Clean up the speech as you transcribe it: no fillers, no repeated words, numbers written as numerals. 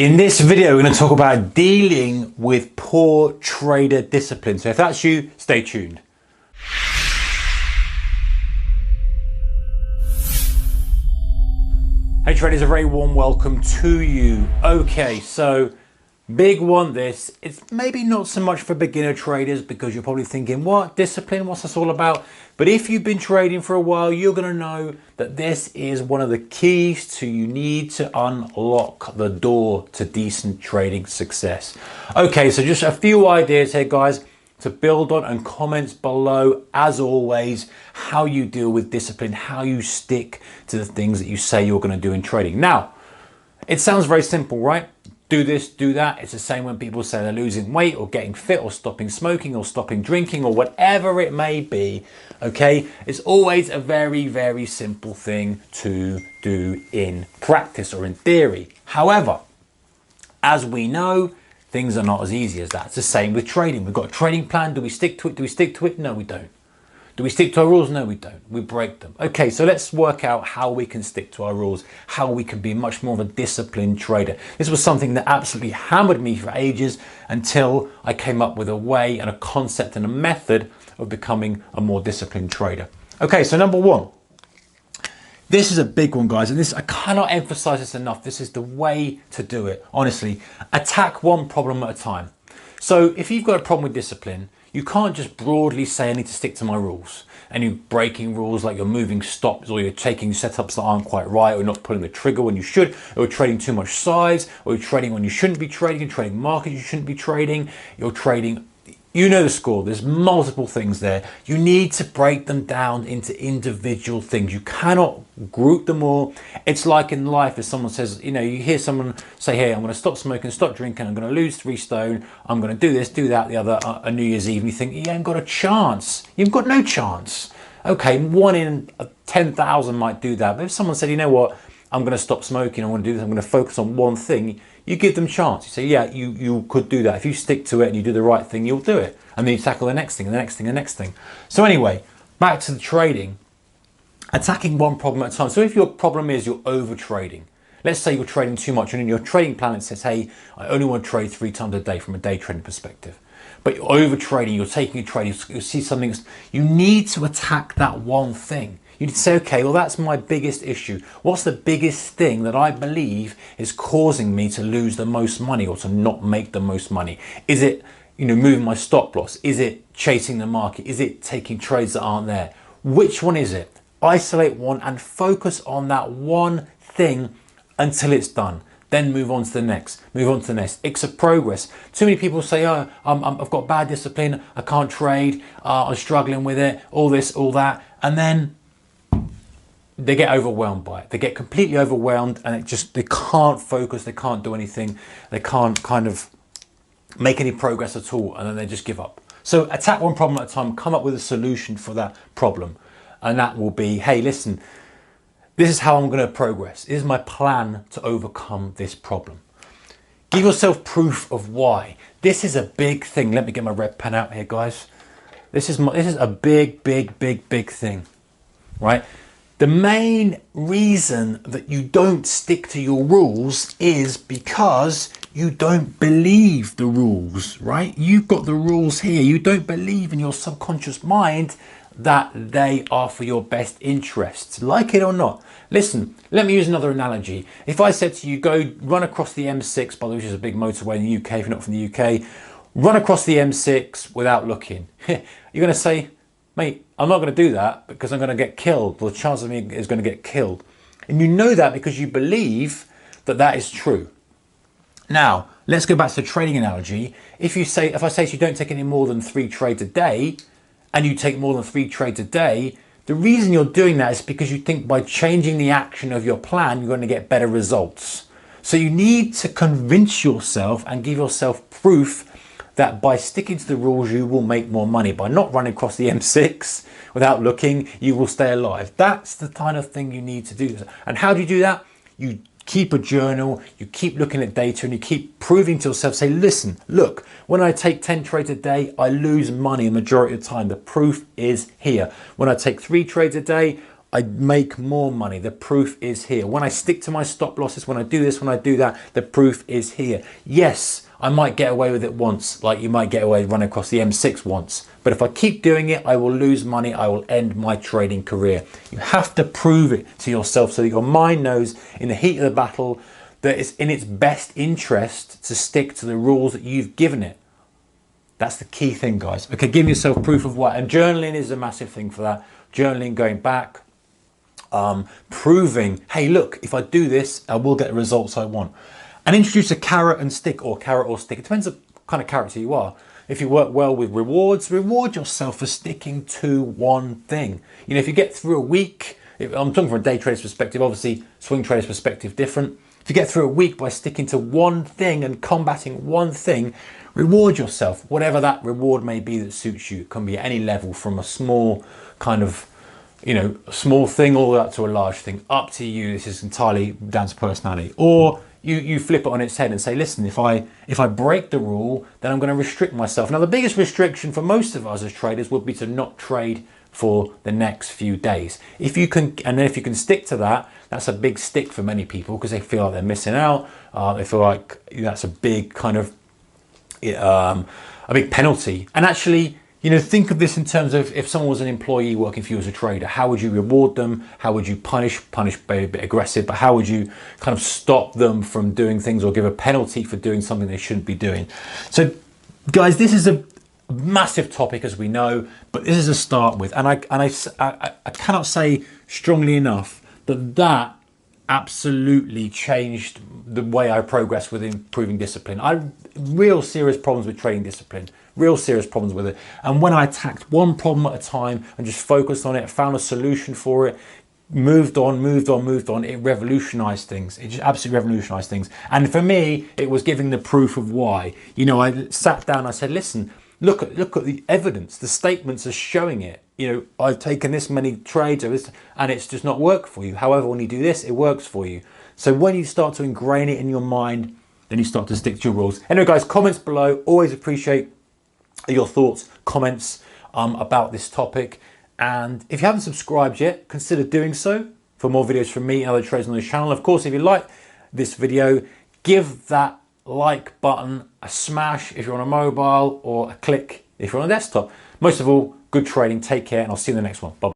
In this video, we're going to talk about dealing with poor trader discipline. So if that's you, stay tuned. Hey traders, a very warm welcome to you. Okay, so big one this. It's maybe not so much for beginner traders because you're probably thinking, what discipline, what's this all about? But if you've been trading for a while, you're going to know that this is one of the keys to you need to unlock the door to decent trading success. Okay, so just a few ideas here, guys, to build on, and comments below, as always, how you deal with discipline, how you stick to the things that you say you're going to do in trading. Now, it sounds very simple, right? Do this, do that. It's the same when people say they're losing weight or getting fit or stopping smoking or stopping drinking or whatever it may be. Okay, it's always a very, very simple thing to do in practice or in theory. However, as we know, things are not as easy as that. It's the same with trading. We've got a trading plan. Do we stick to it? Do we stick to it? No, we don't. Do we stick to our rules? No, we don't. We break them. Okay, so let's work out how we can stick to our rules, how we can be much more of a disciplined trader. This was something that absolutely hammered me for ages until I came up with a way and a concept and a method of becoming a more disciplined trader. Okay, so number one. This is a big one, guys, and this, I cannot emphasize this enough. This is the way to do it. Honestly, attack one problem at a time. So if you've got a problem with discipline, you can't just broadly say I need to stick to my rules and you're breaking rules like you're moving stops or you're taking setups that aren't quite right, or you're not pulling the trigger when you should, or you're trading too much size, or you're trading when you shouldn't be trading, you're trading markets you shouldn't be trading, you're trading. You know the score. There's multiple things there. You need to break them down into individual things. You cannot group them all. It's like in life, if someone says, you know, you hear someone say, hey, I'm going to stop smoking, stop drinking, I'm going to lose 3 stone, I'm going to do this, do that, the other, on New Year's Eve, and you think, you ain't got a chance. You've got no chance. Okay, 1 in 10,000 might do that. But if someone said, you know what, I'm going to stop smoking, I want to do this, I'm going to focus on one thing, you give them chance. You say, yeah, you could do that. If you stick to it and you do the right thing, you'll do it. And then you tackle the next thing, and the next thing, and the next thing. So anyway, back to the trading, attacking one problem at a time. So if your problem is you're over trading, let's say you're trading too much and in your trading plan it says, hey, I only want to trade 3 times a day from a day trading perspective. But you're over trading, you're taking a trade, you see something, you need to attack that one thing. You need to say, okay, well, that's my biggest issue. What's the biggest thing that I believe is causing me to lose the most money or to not make the most money? Is it, you know, moving my stop loss? Is it chasing the market? Is it taking trades that aren't there? Which one is it? Isolate one and focus on that one thing until it's done. Then move on to the next, move on to the next. It's a progress. Too many people say, oh, I've got bad discipline, I can't trade, I'm struggling with it, all this, all that. And then they get overwhelmed by it. They get completely overwhelmed and they can't focus, they can't do anything, they can't kind of make any progress at all, and then they just give up. So attack one problem at a time, come up with a solution for that problem. And that will be, hey, listen, this is how I'm going to progress. This is my plan to overcome this problem. Give yourself proof of why. This is a big thing. Let me get my red pen out here, guys. This is a big, big, big, big thing, right? The main reason that you don't stick to your rules is because you don't believe the rules, right? You've got the rules here. You don't believe in your subconscious mind that they are for your best interests, like it or not. Listen, let me use another analogy. If I said to you, go run across the M6, by the way, which is a big motorway in the UK, if you're not from the UK, run across the M6 without looking. You're going to say, mate, I'm not going to do that because I'm going to get killed. The chance of me is going to get killed. And you know that because you believe that that is true. Now, let's go back to the trading analogy. If I say to you don't take any more than 3 trades a day, and you take more than 3 trades a day, the reason you're doing that is because you think by changing the action of your plan, you're going to get better results. So you need to convince yourself and give yourself proof that by sticking to the rules, you will make more money. By not running across the M6 without looking, you will stay alive. That's the kind of thing you need to do. And how do you do that? You keep a journal, you keep looking at data, and you keep proving to yourself, say, listen, look, when I take 10 trades a day, I lose money the majority of the time. The proof is here. When I take 3 trades a day, I make more money. The proof is here. When I stick to my stop losses, when I do this, when I do that, the proof is here. Yes, I might get away with it once, like you might get away with running across the M6 once. But if I keep doing it, I will lose money. I will end my trading career. You have to prove it to yourself so that your mind knows in the heat of the battle that it's in its best interest to stick to the rules that you've given it. That's the key thing, guys. Okay, give yourself proof of what. And journaling is a massive thing for that. Journaling, going back, proving, hey, look, if I do this, I will get the results I want. And introduce a carrot and stick, or carrot or stick. It depends on the kind of character you are. If you work well with rewards, reward yourself for sticking to one thing. You know, if you get through a week, I'm talking from a day trader's perspective, obviously swing trader's perspective different. If you get through a week by sticking to one thing and combating one thing, reward yourself, whatever that reward may be that suits you. It can be at any level, from a small kind of, you know, a small thing all the way up to a large thing. Up to you. This is entirely down to personality. Or you flip it on its head and say, listen, if I break the rule, then I'm going to restrict myself. Now, the biggest restriction for most of us as traders would be to not trade for the next few days. If you can, and then if you can stick to that, that's a big stick for many people because they feel like they're missing out. They feel like that's a big kind of a big penalty. And actually, you know, think of this in terms of if someone was an employee working for you as a trader, how would you reward them? How would you punish by a bit aggressive, but how would you kind of stop them from doing things or give a penalty for doing something they shouldn't be doing? So guys, this is a massive topic, as we know, but this is a start with. And I cannot say strongly enough that absolutely changed the way I progress with improving discipline. I had real serious problems with trading discipline, real serious problems with it. And when I attacked one problem at a time and just focused on it, found a solution for it, moved on, it revolutionized things. It just absolutely revolutionized things. And for me, it was giving the proof of why. You know, I sat down, I said, listen, look at the evidence. The statements are showing it. You know, I've taken this many trades and it's just not worked for you. However, when you do this, it works for you. So when you start to ingrain it in your mind, then you start to stick to your rules. Anyway, guys, comments below. Always appreciate your thoughts, comments about this topic. And if you haven't subscribed yet, consider doing so for more videos from me and other traders on this channel. Of course, if you like this video, give that like button a smash if you're on a mobile, or a click if you're on a desktop. Most of all, good trading. Take care, and I'll see you in the next one. Bye-bye.